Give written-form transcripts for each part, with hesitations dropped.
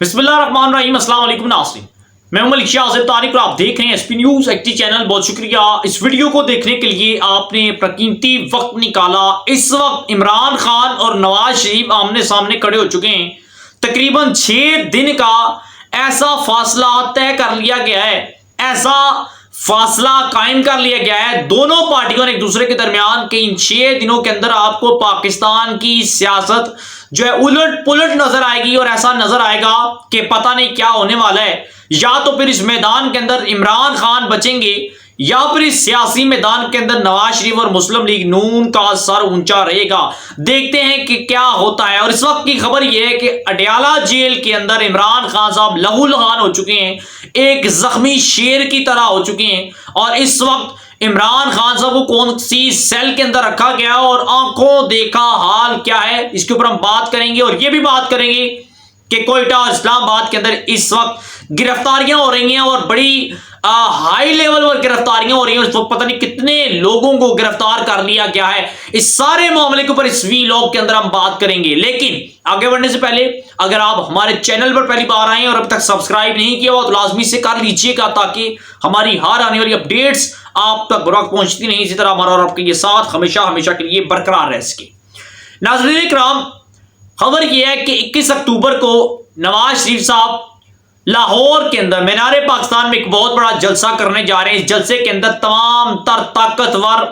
बिस्मिल्लाहिर्रहमानिर्रहीम। अस्सलाम वालेकुम नाज़रीन, मैं हूं मलिक शाह तारिक और आप देख रहे हैं एसपी न्यूज़ एक्टी चैनल। बहुत शुक्रिया इस वीडियो को देखने के लिए, आपने प्रकीमती वक्त निकाला। इस वक्त इमरान खान और नवाज शरीफ आमने सामने खड़े हो चुके हैं। तकरीबन 6 दिन का ऐसा फासला तय कर लिया गया है, ऐसा फासला कायम कर लिया गया है दोनों पार्टियों ने एक दूसरे के दरमियान कि इन 6 दिनों के अंदर आपको पाकिस्तान की सियासत जो है उलट पुलट नजर आएगी और ऐसा नजर आएगा कि पता नहीं क्या होने वाला है। या तो फिर इस मैदान के अंदर इमरान खान बचेंगे या फिर इस सियासी मैदान के अंदर नवाज शरीफ और मुस्लिम लीग नून का सर ऊंचा रहेगा। देखते हैं कि क्या होता है। और इस वक्त की खबर यह है कि अडयाला जेल के अंदर इमरान खान साहब लहूलुहान हो चुके हैं, एक जख्मी शेर की तरह हो चुके हैं। और इस वक्त इमरान खान साहब को कौन सी सेल के अंदर रखा गया और आंखों देखा हाल क्या है, इसके ऊपर हम बात करेंगे। और यह भी बात करेंगे कि कोयटा और इस्लामाबाद के अंदर इस वक्त गिरफ्तारियां हो रही हैं और बड़ी हाई लेवल पर गिरफ्तारियां हो रही हैं। उस वक्त पता नहीं कितने लोगों को गिरफ्तार कर लिया गया है। इस सारे मामले के ऊपर इस वीलॉग के अंदर हम बात करेंगे। लेकिन आगे बढ़ने से पहले अगर आप हमारे चैनल पर पहली बार आए और अब तक सब्सक्राइब नहीं किया हो तो लाजमी से कर लीजिएगा, ताकि हमारी हर आने वाली अपडेट्स आप तक बराबर पहुंचती नहीं। इसी तरह हमारा और आपके ये साथ हमेशा हमेशा के लिए बरकरार रह सके। नाज़रीन इकराम, खबर यह है कि 21 अक्टूबर को नवाज शरीफ साहब लाहौर के अंदर मीनारे पाकिस्तान में एक बहुत बड़ा जलसा करने जा रहे हैं। इस जलसे के अंदर तमाम तर ताकतवर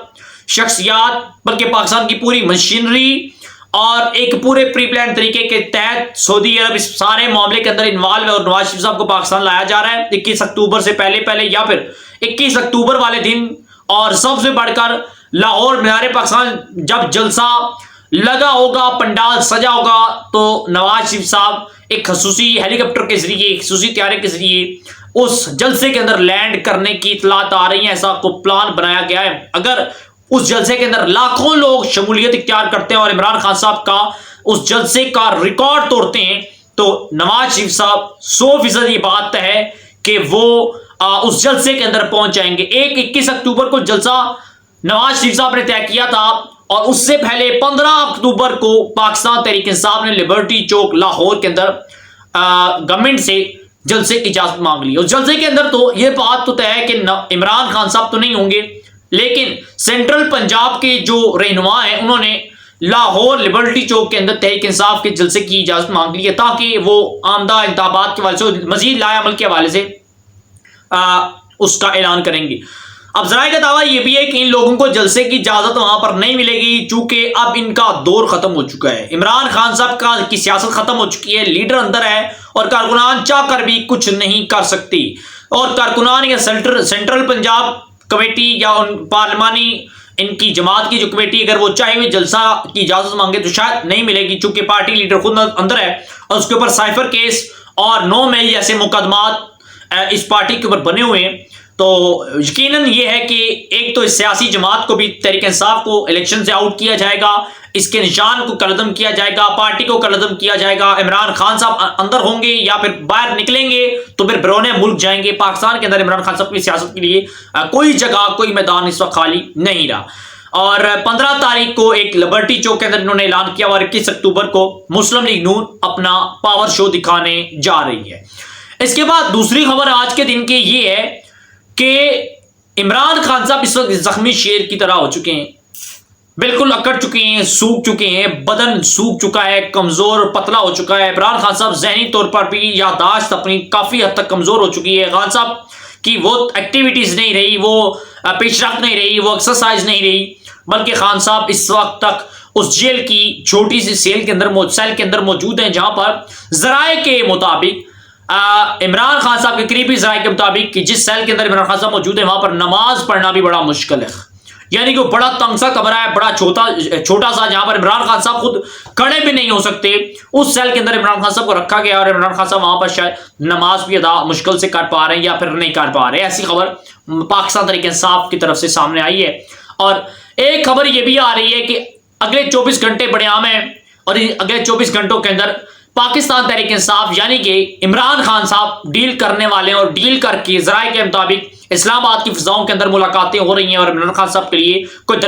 शख्सियात, बल्कि पाकिस्तान की पूरी मशीनरी और एक पूरे प्री प्लान तरीके के तहत सऊदी अरब इस सारे मामले के अंदर इन्वॉल्व है और नवाज शरीफ साहब को पाकिस्तान लाया जा रहा है 21 अक्टूबर से पहले या फिर 21 अक्टूबर वाले दिन। और सबसे बढ़कर लाहौर मीनारे पाकिस्तान जब जलसा लगा होगा, पंडाल सजा होगा, तो नवाज शरीफ साहब एक खसूसी हेलीकॉप्टर के जरिए, एक खसूसी तैयारी के जरिए उस जलसे के अंदर लैंड करने की इतलात आ रही है। ऐसा को प्लान बनाया गया है। अगर उस जलसे के अंदर लाखों लोग शमूलियत इख्तियार करते हैं और इमरान खान साहब का उस जलसे का रिकॉर्ड तोड़ते हैं, तो नवाज शरीफ साहब 100% ये बात है कि वो उस जलसे के अंदर पहुंच जाएंगे। 21 अक्टूबर को जलसा नवाज शरीफ साहब ने तय किया था और उससे पहले 15 अक्टूबर को पाकिस्तान तहरीक इंसाफ ने लिबर्टी चौक लाहौर के अंदर गवर्नमेंट से जलसे की इजाजत मांग ली। उस जलसे के अंदर तो यह बात तो तय है कि इमरान खान साहब तो नहीं होंगे, लेकिन सेंट्रल पंजाब के जो रहनुमा हैं उन्होंने लाहौर लिबर्टी चौक के अंदर तहरीक इंसाफ के जलसे की इजाजत मांग ली है, ताकि वो आमदा इंतखाबात के हवाले से मजीद लाएअमल के हवाले से उसका ऐलान करेंगे। अब जराए का दावा यह भी है कि इन लोगों को जलसे की इजाजत वहां पर नहीं मिलेगी, चूंकि अब इनका दौर खत्म हो चुका है। इमरान खान साहब की सियासत खत्म हो चुकी है, लीडर अंदर है और कारकुनान चाह कर भी कुछ नहीं कर सकती। और कारकुनान या सेंट्रल पंजाब कमेटी या पार्लिमानी इनकी जमात की जो कमेटी, अगर वो चाहे हुए जलसा की इजाजत मांगे तो शायद नहीं मिलेगी, चूंकि पार्टी लीडर खुद अंदर है और उसके ऊपर साइफर केस और 9 मई जैसे मुकदमात इस पार्टी के ऊपर बने हुए हैं। तो यकीनन ये है कि एक तो इस सियासी जमात को भी तहरीक इंसाफ को इलेक्शन से आउट किया जाएगा, इसके निशान को कलअदम किया जाएगा, पार्टी को कलअदम किया जाएगा। इमरान खान साहब अंदर होंगे या फिर बाहर निकलेंगे तो फिर बिरोने मुल्क जाएंगे। पाकिस्तान के अंदर इमरान खान साहब की सियासत के लिए कोई जगह, कोई मैदान इस वक्त खाली नहीं रहा। और 15 तारीख को एक लिबर्टी चौक के अंदर इन्होंने ऐलान किया और 21 अक्टूबर को मुस्लिम लीग नून अपना पावर शो दिखाने जा रही है। इसके बाद दूसरी खबर आज के दिन की ये है कि इमरान खान साहब इस वक्त जख्मी शेर की तरह हो चुके हैं, बिल्कुल अकड़ चुके हैं, सूख चुके हैं, बदन सूख चुका है, कमजोर और पतला हो चुका है। इमरान खान साहब जहनी तौर पर भी यादाश्त अपनी काफी हद तक कमजोर हो चुकी है। खान साहब की वो एक्टिविटीज नहीं रही, वो पेशरफ्त नहीं रही, वो एक्सरसाइज नहीं रही, बल्कि खान साहब इस वक्त तक उस जेल की छोटी सी सेल के अंदर मौजूद हैं, जहां पर जराए के मुताबिक इमरान खान साहब के करीबी जराए के मुताबिक कि जिस सेल के अंदर इमरान खान साहब मौजूद है वहां पर नमाज पढ़ना भी बड़ा मुश्किल है। यानी कि बड़ा तंग सा कमरा है, बड़ा छोटा सा, जहां पर इमरान खान साहब खुद खड़े भी नहीं हो सकते। उस सेल के अंदर इमरान खान साहब को रखा गया और इमरान खान साहब वहां पर शायद नमाज भी अदा मुश्किल से कर पा रहे हैं या फिर नहीं कर पा रहे। ऐसी खबर पाकिस्तान तहरीक इंसाफ की तरफ से सामने आई है। और एक खबर यह भी आ रही है कि अगले 24 घंटे बड़े आम है और अगले 24 घंटों के अंदर پاکستان تحریک انصاف یعنی کہ عمران خان صاحب ڈیل کرنے والے ہیں اور ڈیل کر کے ذرائع کے مطابق اسلام آباد کی فضاؤں کے اندر ملاقاتیں ہو رہی ہیں اور عمران خان صاحب کے لیے کوئی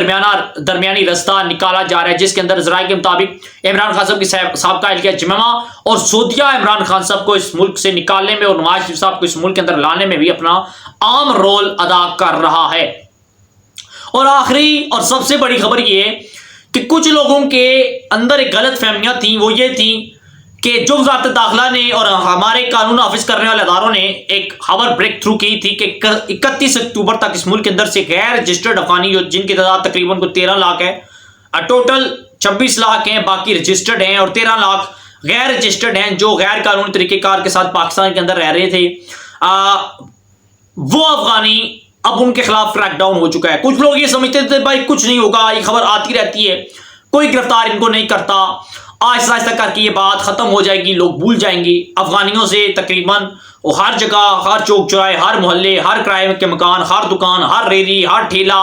درمیانی رستہ نکالا جا رہا ہے، جس کے اندر ذرائع کے مطابق عمران خان صاحب کی سابقہ اہلیہ جمعہ اور سعودیہ عمران خان صاحب کو اس ملک سے نکالنے میں اور نواز شریف صاحب کو اس ملک کے اندر لانے میں بھی اپنا عام رول ادا کر رہا ہے۔ اور آخری اور سب سے بڑی خبر یہ ہے کہ کچھ لوگوں کے اندر ایک غلط فہمیاں تھیں، وہ یہ تھیں کہ جو وزارت داخلہ نے اور ہمارے قانون نافذ کرنے والے اداروں نے ایک خبر بریک تھرو کی تھی کہ 31 اکتوبر تک اس ملک کے اندر سے غیر رجسٹرڈ افغانی جن کی تعداد تقریباً 13 لاکھ ہے، ٹوٹل 26 لاکھ ہیں باقی رجسٹرڈ ہیں اور 13 لاکھ غیر رجسٹرڈ ہیں جو غیر قانونی طریقہ کار کے ساتھ پاکستان کے اندر رہ رہے تھے، وہ افغانی اب ان کے خلاف کریک ڈاؤن ہو چکا ہے۔ کچھ لوگ یہ سمجھتے تھے بھائی کچھ نہیں ہوگا، یہ خبر آتی رہتی ہے، کوئی گرفتار ان کو نہیں کرتا، آہستہ آہستہ کر کے یہ بات ختم ہو جائے گی، لوگ بھول جائیں گے۔ افغانیوں سے تقریباً ہر جگہ، ہر چوک چوراہے، ہر محلے، ہر کرائے کے مکان، ہر دکان، ہر ریری، ہر ٹھیلا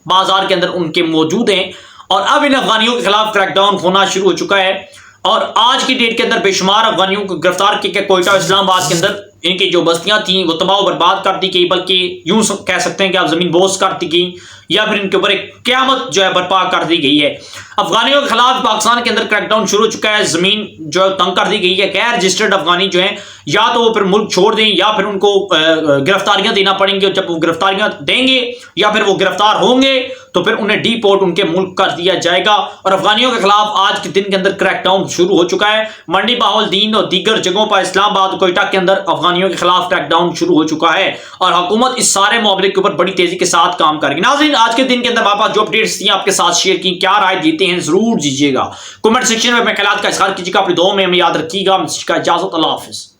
بازار کے اندر ان کے موجود ہیں، اور اب ان افغانیوں کے خلاف کریک ڈاؤن ہونا شروع ہو چکا ہے۔ اور آج کی ڈیٹ کے اندر بے شمار افغانیوں کو گرفتار کیا گیا، کوئٹہ اور اسلام آباد کے اندر ان کی جو بستیاں تھیں وہ تباہ و برباد کر دی گئی، بلکہ یوں کہہ سکتے ہیں کہ آپ زمین بوس کر دی گئی یا پھر ان کے اوپر ایک قیامت جو ہے برپا کر دی گئی ہے۔ افغانیوں کے خلاف پاکستان کے اندر کریک ڈاؤن شروع ہو چکا ہے، زمین جو ہے تنگ کر دی گئی ہے۔ غیر رجسٹرڈ افغانی جو ہیں یا تو وہ پھر ملک چھوڑ دیں یا پھر ان کو گرفتاریاں دینا پڑیں گے، اور جب وہ گرفتاریاں دیں گے یا پھر وہ گرفتار ہوں گے تو پھر انہیں ڈی پورٹ ان کے ملک کر دیا جائے گا۔ اور افغانیوں کے خلاف آج کے دن کے اندر کریک ڈاؤن شروع ہو چکا ہے۔ منڈی بہاولدین اور دیگر جگہوں پر اسلام آباد کوئٹہ کے اندر افغانیوں کے خلاف کریک ڈاؤن شروع ہو چکا ہے اور حکومت اس سارے معاملے کے اوپر بڑی تیزی کے ساتھ کام کرے گی۔ ناظرین، آج کے دن کے اندر آپ جو اپڈیٹس تھیں آپ کے ساتھ شیئر کی، کیا رائے دیتے ہیں ضرور دیجیے گا، کمنٹ سیکشن میں اپنے خیالات کا اظہار کیجیے گا، اپنی دعاؤں میں ہمیں یاد رکھیے گا۔ اجازت، اللہ حافظ۔